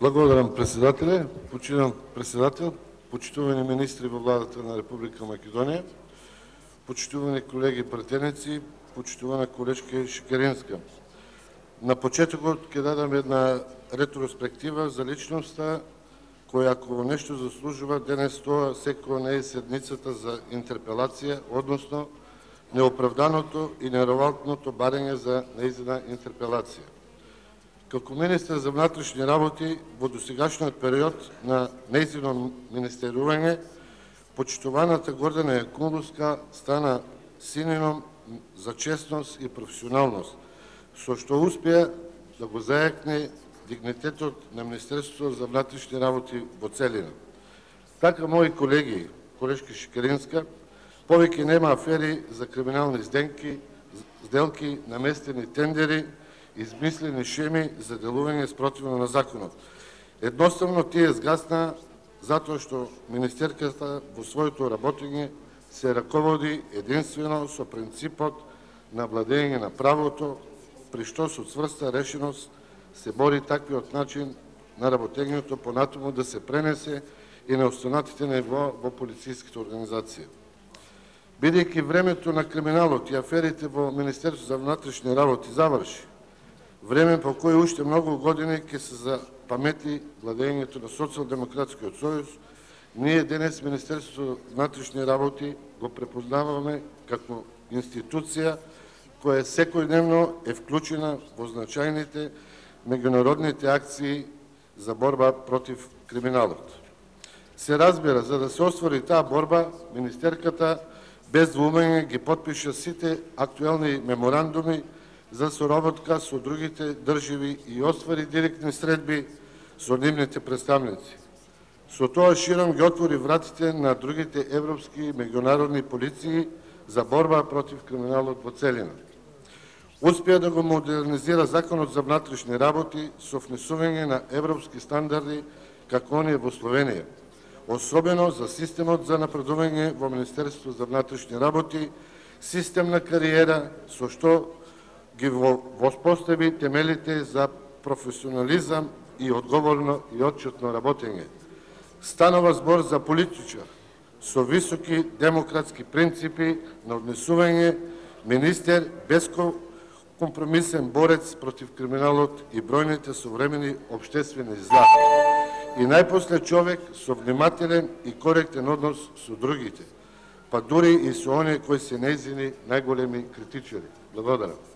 Благодарам, председателя. Почитам председател, почитувани министри во владата на Република Македонија, почитувани колеги пратеници, почитувана колежка Шекеринска. На почетокот ќе дадам една ретроспектива за личноста која ако нешто заслужува денес тоа секоја не е седмицата за интерпелација, односно неоправданото и нерелевантното барање за нејзина интерпелација. Како министер за внатрешни работи во досегашниот период на нејзино министерување, почитуваната Гордана Јакуновска стана синоним за честност и професионалност, со што успеа да го зајакне дигнитетот на Министерството за внатрешни работи во целина. Така, мои колеги, колежка Шекеринска, повеќе нема афери за криминални сделки, наместени тендери, измислени шеми за делување спротивно на законот. Едноставно тие згасна затоа што министерката во своето работење се раководи единствено со принципот на владење на правото, при што со цврста решеност се бори таквиот начин на работењето понатаму да се пренесе и на останатите ниво во полициските организации. Бидејќи времето на криминалот и аферите во Министерството за внатрешни работи заврши, време по кој уште многу години ќе се запамети владењето на Социјалдемократскиот сојуз, ние денес Министерството за внатрешни работи го препознаваме како институција која секојдневно е вклучена во значајните меѓународните акции за борба против криминалот. Се разбира, за да се оствари таа борба, министерката без двумење ги потпиша сите актуелни меморандуми за соработка со другите држави и оствари директни средби со нивните представници. Со тоа широм ги отвори вратите на другите европски и меѓународни полиции за борба против криминалот во целина. Успеа да го модернизира Законот за внатрешни работи со внесување на европски стандарди како оние во Словенија, особено за системот за напредување во Министерството за внатрешни работи, систем на кариера со што ги воспостави темелите за професионализам и одговорно и отчетно работење. Станува збор за политичар со високи демократски принципи на однесување, министер без компромисен борец против криминалот и бројните современи обштествени зла. И најпосле човек со внимателен и коректен однос со другите, па дури и со оние кои се нејзини најголеми критичари. Благодарам.